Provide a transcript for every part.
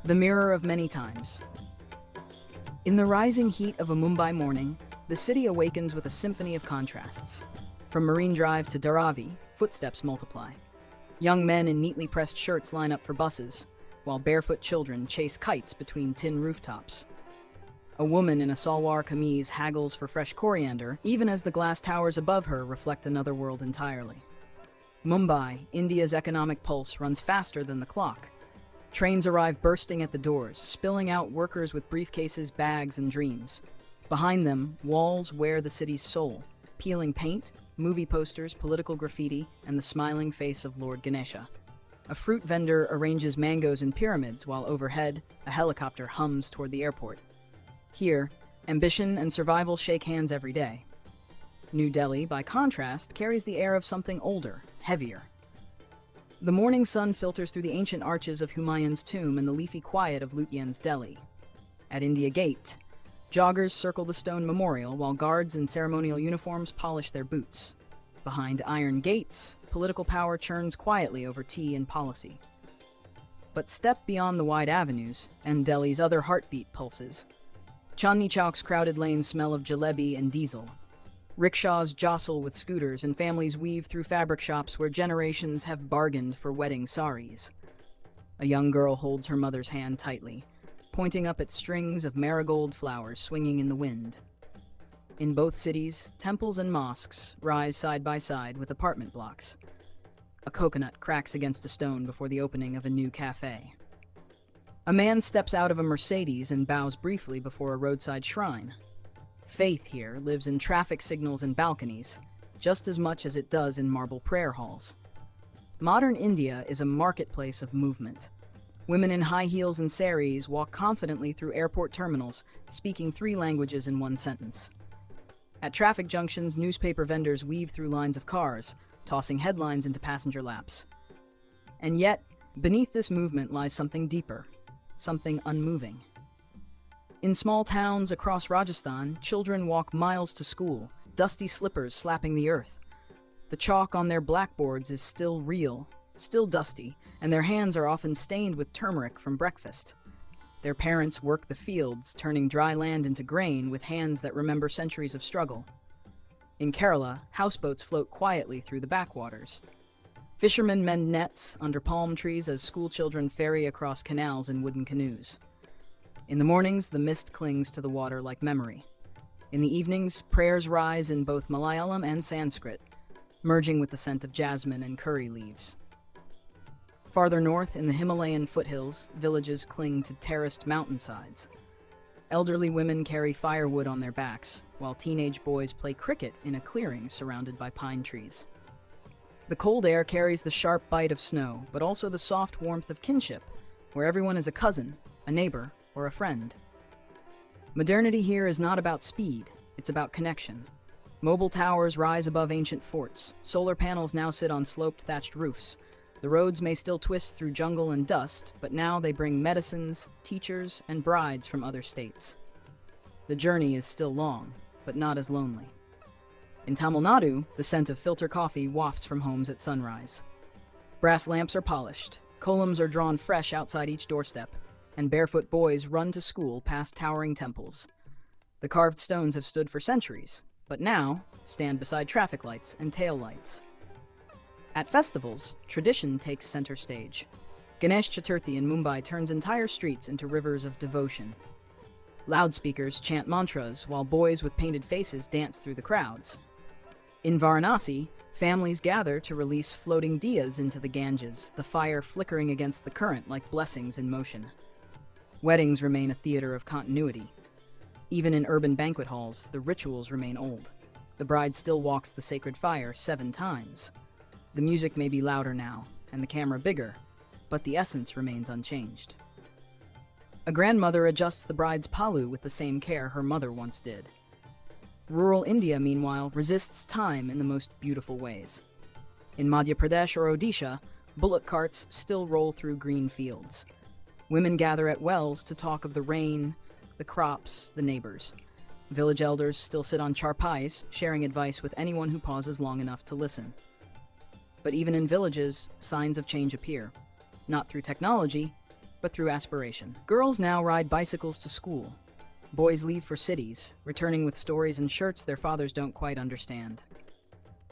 The mirror of many times. In the rising heat of a Mumbai morning, the city awakens with a symphony of contrasts. From Marine Drive to Dharavi, footsteps multiply. Young men in neatly pressed shirts line up for buses, while barefoot children chase kites between tin rooftops. A woman in a salwar kameez haggles for fresh coriander, even as the glass towers above her reflect another world entirely. Mumbai, India's economic pulse, runs faster than the clock. Trains arrive bursting at the doors, spilling out workers with briefcases, bags, and dreams. Behind them, walls wear the city's soul, peeling paint, movie posters, political graffiti, and the smiling face of Lord Ganesha. A fruit vendor arranges mangoes in pyramids, while overhead, a helicopter hums toward the airport. Here, ambition and survival shake hands every day. New Delhi, by contrast, carries the air of something older, heavier. The morning sun filters through the ancient arches of Humayun's tomb and the leafy quiet of Lutyens' Delhi. At India Gate, joggers circle the stone memorial while guards in ceremonial uniforms polish their boots. Behind iron gates, political power churns quietly over tea and policy. But step beyond the wide avenues, and Delhi's other heartbeat pulses. Chandni Chowk's crowded lanes smell of jalebi and diesel. Rickshaws jostle with scooters, and families weave through fabric shops where generations have bargained for wedding saris. A young girl holds her mother's hand tightly, pointing up at strings of marigold flowers swinging in the wind. In both cities, temples and mosques rise side by side with apartment blocks. A coconut cracks against a stone before the opening of a new cafe. A man steps out of a Mercedes and bows briefly before a roadside shrine. Faith here lives in traffic signals and balconies, just as much as it does in marble prayer halls. Modern India is a marketplace of movement. Women in high heels and saris walk confidently through airport terminals, speaking 3 languages in one sentence. At traffic junctions, newspaper vendors weave through lines of cars, tossing headlines into passenger laps. And yet, beneath this movement lies something deeper, something unmoving. In small towns across Rajasthan, children walk miles to school, dusty slippers slapping the earth. The chalk on their blackboards is still real, still dusty, and their hands are often stained with turmeric from breakfast. Their parents work the fields, turning dry land into grain with hands that remember centuries of struggle. In Kerala, houseboats float quietly through the backwaters. Fishermen mend nets under palm trees as schoolchildren ferry across canals in wooden canoes. In the mornings, the mist clings to the water like memory. In the evenings, prayers rise in both Malayalam and Sanskrit, merging with the scent of jasmine and curry leaves. Farther north, in the Himalayan foothills, villages cling to terraced mountainsides. Elderly women carry firewood on their backs, while teenage boys play cricket in a clearing surrounded by pine trees. The cold air carries the sharp bite of snow, but also the soft warmth of kinship, where everyone is a cousin, a neighbor, or a friend. Modernity here is not about speed, it's about connection. Mobile towers rise above ancient forts, solar panels now sit on sloped thatched roofs. The roads may still twist through jungle and dust, but now they bring medicines, teachers, and brides from other states. The journey is still long, but not as lonely. In Tamil Nadu, the scent of filter coffee wafts from homes at sunrise. Brass lamps are polished, columns are drawn fresh outside each doorstep, and barefoot boys run to school past towering temples. The carved stones have stood for centuries, but now stand beside traffic lights and tail lights. At festivals, tradition takes center stage. Ganesh Chaturthi in Mumbai turns entire streets into rivers of devotion. Loudspeakers chant mantras while boys with painted faces dance through the crowds. In Varanasi, families gather to release floating diyas into the Ganges, the fire flickering against the current like blessings in motion. Weddings remain a theater of continuity. Even in urban banquet halls, the rituals remain old. The bride still walks the sacred fire 7 times. The music may be louder now, and the camera bigger, but the essence remains unchanged. A grandmother adjusts the bride's palu with the same care her mother once did. Rural India, meanwhile, resists time in the most beautiful ways. In Madhya Pradesh or Odisha, bullock carts still roll through green fields. Women gather at wells to talk of the rain, the crops, the neighbors. Village elders still sit on charpais, sharing advice with anyone who pauses long enough to listen. But even in villages, signs of change appear. Not through technology, but but through aspiration. Girls now ride bicycles to school. Boys leave for cities, returning with stories and shirts their fathers don't quite understand.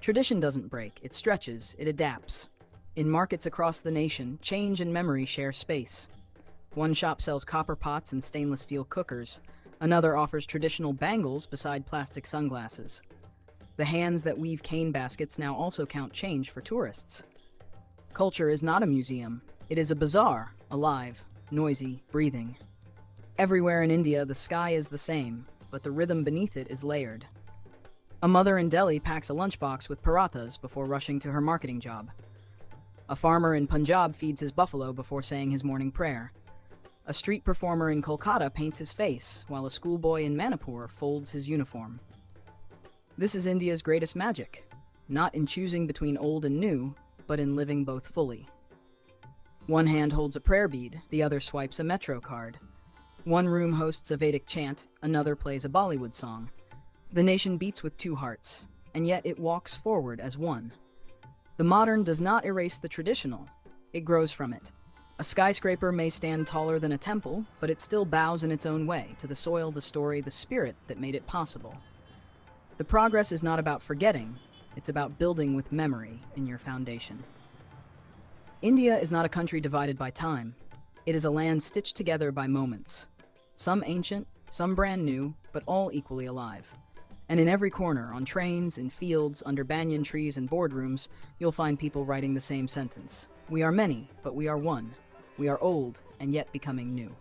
Tradition doesn't break, it stretches, it adapts. In markets across the nation, change and memory share space. One shop sells copper pots and stainless steel cookers. Another offers traditional bangles beside plastic sunglasses. The hands that weave cane baskets now also count change for tourists. Culture is not a museum. It is a bazaar, alive, noisy, breathing. Everywhere in India, the sky is the same, but the rhythm beneath it is layered. A mother in Delhi packs a lunchbox with parathas before rushing to her marketing job. A farmer in Punjab feeds his buffalo before saying his morning prayer. A street performer in Kolkata paints his face, while a schoolboy in Manipur folds his uniform. This is India's greatest magic, not in choosing between old and new, but in living both fully. One hand holds a prayer bead, the other swipes a Metro card. One room hosts a Vedic chant, another plays a Bollywood song. The nation beats with two hearts, and yet it walks forward as one. The modern does not erase the traditional, it grows from it. A skyscraper may stand taller than a temple, but it still bows in its own way to the soil, the story, the spirit that made it possible. The progress is not about forgetting, it's about building with memory in your foundation. India is not a country divided by time. It is a land stitched together by moments. Some ancient, some brand new, but all equally alive. And in every corner, on trains, in fields, under banyan trees and boardrooms, you'll find people writing the same sentence. We are many, but we are one. We are old, and yet becoming new.